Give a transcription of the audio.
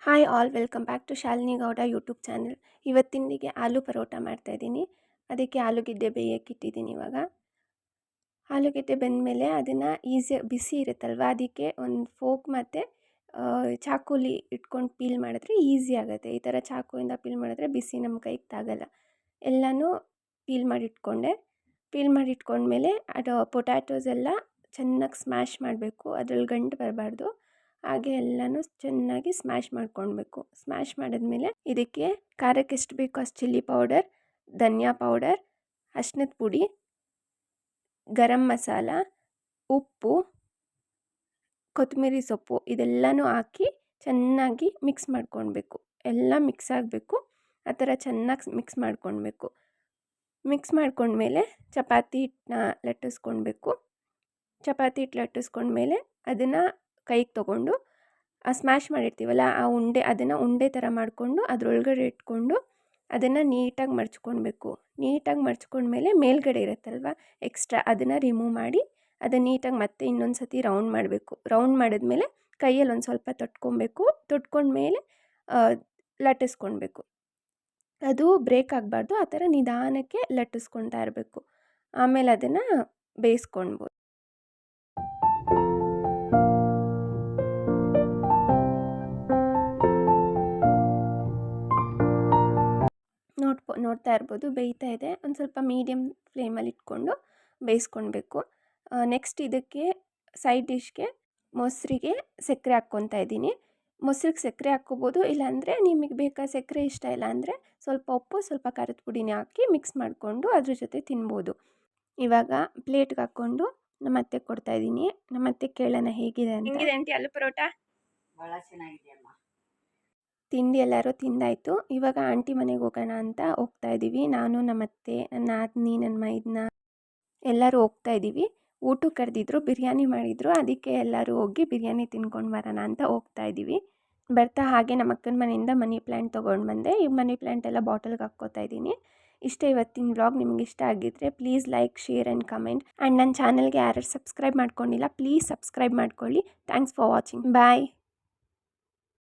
Hi all welcome back to Shalini Gowda YouTube channel. ಇವತ್ತಿಂದಿಗೆ ಆಲೂ ಪರೋಟ ಮಾಡ್ತಾಯಿದ್ದೀನಿ. ಅದಕ್ಕೆ ಆಲೂಗೆಡ್ಡೆ ಬೇಯಕ್ಕಿಟ್ಟಿದ್ದೀನಿ. ಇವಾಗ ಆಲೂಗೆಡ್ಡೆ ಬೆಂದಮೇಲೆ ಅದನ್ನು ಈಸಿಯಾಗಿ ಬಿಸಿ ಇರುತ್ತಲ್ವ, ಅದಕ್ಕೆ ಒಂದು ಫೋಕ್ ಮತ್ತು ಚಾಕುಲಿ ಇಟ್ಕೊಂಡು ಪೀಲ್ ಮಾಡಿದ್ರೆ ಈಸಿ ಆಗುತ್ತೆ. ಈ ಥರ ಚಾಕುವಿಂದ ಪೀಲ್ ಮಾಡಿದ್ರೆ ಬಿಸಿ ನಮ್ಮ ಕೈಗೆ ತಾಗಲ್ಲ. ಎಲ್ಲನೂ ಪೀಲ್ ಮಾಡಿ ಇಟ್ಕೊಂಡ್ಮೇಲೆ ಅದು ಪೊಟ್ಯಾಟೋಸ್ ಎಲ್ಲ ಚೆನ್ನಾಗಿ ಸ್ಮ್ಯಾಶ್ ಮಾಡಬೇಕು. ಅದ್ರಲ್ಲಿ ಗಂಟು ಬರಬಾರ್ದು. ಹಾಗೆ ಎಲ್ಲನೂ ಚೆನ್ನಾಗಿ ಸ್ಮ್ಯಾಶ್ ಮಾಡ್ಕೊಳ್ಬೇಕು. ಸ್ಮ್ಯಾಶ್ ಮಾಡಿದ್ಮೇಲೆ ಇದಕ್ಕೆ ಖಾರಕ್ಕೆ ಎಷ್ಟು ಬೇಕೋ ಅಷ್ಟು ಚಿಲ್ಲಿ ಪೌಡರ್, ಧನಿಯಾ ಪೌಡರ್, ಅರಿಶಿನದ ಪುಡಿ, ಗರಂ ಮಸಾಲ, ಉಪ್ಪು, ಕೊತ್ತಂಬರಿ ಸೊಪ್ಪು ಇದೆಲ್ಲನೂ ಹಾಕಿ ಚೆನ್ನಾಗಿ ಮಿಕ್ಸ್ ಮಾಡ್ಕೊಳ್ಬೇಕು. ಎಲ್ಲ ಮಿಕ್ಸ್ ಆಗಬೇಕು. ಆ ಥರ ಚೆನ್ನಾಗಿ ಮಿಕ್ಸ್ ಮಾಡ್ಕೊಳ್ಬೇಕು. ಮಿಕ್ಸ್ ಮಾಡ್ಕೊಂಡ್ಮೇಲೆ ಚಪಾತಿ ಹಿಟ್ಟನ್ನ ಲಟ್ಟಿಸ್ಕೊಳ್ಬೇಕು. ಚಪಾತಿ ಹಿಟ್ಟು ಲಟ್ಟಿಸ್ಕೊಂಡ್ಮೇಲೆ ಅದನ್ನು ಕೈಗೆ ತೊಗೊಂಡು ಸ್ಮ್ಯಾಶ್ ಮಾಡಿರ್ತೀವಲ್ಲ ಆ ಅದನ್ನು ಉಂಡೆ ಥರ ಮಾಡಿಕೊಂಡು ಅದರೊಳಗಡೆ ಇಟ್ಕೊಂಡು ಅದನ್ನು ನೀಟಾಗಿ ಮಡ್ಚ್ಕೊಳ್ಬೇಕು. ನೀಟಾಗಿ ಮಡ್ಚ್ಕೊಂಡ್ಮೇಲೆ ಮೇಲ್ಗಡೆ ಇರುತ್ತಲ್ವ ಎಕ್ಸ್ಟ್ರಾ ಅದನ್ನು ರಿಮೂವ್ ಮಾಡಿ ಅದನ್ನು ನೀಟಾಗಿ ಮತ್ತೆ ಇನ್ನೊಂದು ಸತಿ ರೌಂಡ್ ಮಾಡಬೇಕು. ರೌಂಡ್ ಮಾಡಿದ್ಮೇಲೆ ಕೈಯಲ್ಲಿ ಒಂದು ಸ್ವಲ್ಪ ತೊಟ್ಕೊಂಡ್ಮೇಲೆ ಲಟ್ಟಿಸ್ಕೊಳ್ಬೇಕು. ಅದು ಬ್ರೇಕ್ ಆಗಬಾರ್ದು. ಆ ಥರ ನಿಧಾನಕ್ಕೆ ಲಟ್ಟಿಸ್ಕೊಳ್ತಾ ಇರಬೇಕು. ಆಮೇಲೆ ಅದನ್ನು ಬೇಯಿಸ್ಕೊಳ್ಬೋದು. ನೋಡ್ತಾ ಇರ್ಬೋದು ಬೇಯ್ತಾ ಇದೆ. ಒಂದು ಸ್ವಲ್ಪ ಮೀಡಿಯಮ್ ಫ್ಲೇಮಲ್ಲಿ ಇಟ್ಕೊಂಡು ಬೇಯಿಸ್ಕೊಳ್ಬೇಕು. ನೆಕ್ಸ್ಟ್ ಇದಕ್ಕೆ ಸೈಡ್ ಡಿಶ್ಗೆ ಮೊಸರಿಗೆ ಸಕ್ಕರೆ ಹಾಕ್ಕೊತಾ ಇದ್ದೀನಿ. ಮೊಸರಿಗೆ ಸಕ್ಕರೆ ಹಾಕ್ಕೋಬೋದು, ಇಲ್ಲಾಂದರೆ ನಿಮಗೆ ಬೇಕಾ ಸಕ್ಕರೆ ಇಷ್ಟ ಇಲ್ಲ ಅಂದರೆ ಸ್ವಲ್ಪ ಉಪ್ಪು ಸ್ವಲ್ಪ ಖಾರದ ಪುಡಿನೇ ಹಾಕಿ ಮಿಕ್ಸ್ ಮಾಡಿಕೊಂಡು ಅದ್ರ ಜೊತೆ ತಿನ್ಬೋದು. ಇವಾಗ ಪ್ಲೇಟ್ಗೆ ಹಾಕ್ಕೊಂಡು ನಮ್ಮ ಅತ್ತೆಗೆ ಕೊಡ್ತಾಯಿದ್ದೀನಿ. ನಮ್ಮ ಅತ್ತೆ ಕೇಳೋಣ ಹೇಗಿದೆ ಅಂತ. ಹೆಂಗಿದೆ ಆಂಟಿ ಆಲೂ ಪರೋಟ? ಭಾಳ ಚೆನ್ನಾಗಿದೆ ಅಮ್ಮ. ತಿಂಡಿ ಎಲ್ಲರೂ ತಿಂದಾಯಿತು. ಇವಾಗ ಆಂಟಿ ಮನೆಗೆ ಹೋಗೋಣ ಅಂತ ಹೋಗ್ತಾ ಇದ್ದೀವಿ. ನಾನು ನಮ್ಮ ಅತ್ತೆ, ನನ್ನ ನಾದಿನಿ, ನನ್ನ ಮೈದನ ಎಲ್ಲರೂ ಹೋಗ್ತಾ ಇದ್ದೀವಿ. ಊಟಕ್ಕೆ ಕರೆದಿದ್ರು, ಬಿರಿಯಾನಿ ಮಾಡಿದರು. ಅದಕ್ಕೆ ಎಲ್ಲರೂ ಹೋಗಿ ಬಿರಿಯಾನಿ ತಿನ್ಕೊಂಡು ಬರೋಣ ಅಂತ ಹೋಗ್ತಾ ಇದ್ದೀವಿ. ಬರ್ತಾ ಹಾಗೆ ನಮ್ಮ ಅಕ್ಕನ ಮನೆಯಿಂದ ಮನಿ ಪ್ಲ್ಯಾಂಟ್ ತೊಗೊಂಡು ಬಂದೆ. ಈ ಮನಿ ಪ್ಲ್ಯಾಂಟ್ ಎಲ್ಲ ಬಾಟಲ್ಗೆ ಹಾಕ್ಕೋತಾ ಇದ್ದೀನಿ. ಇಷ್ಟೇ ಇವತ್ತಿನ ವ್ಲಾಗ್. ನಿಮ್ಗೆ ಇಷ್ಟ ಆಗಿದ್ದರೆ please like, share and comment. And ನನ್ನ ಚಾನಲ್ಗೆ ಯಾರು ಸಬ್ಸ್ಕ್ರೈಬ್ ಮಾಡ್ಕೊಂಡಿಲ್ಲ ಪ್ಲೀಸ್ ಸಬ್ಸ್ಕ್ರೈಬ್ ಮಾಡ್ಕೊಳ್ಳಿ. Thanks for watching. ಬಾಯ್.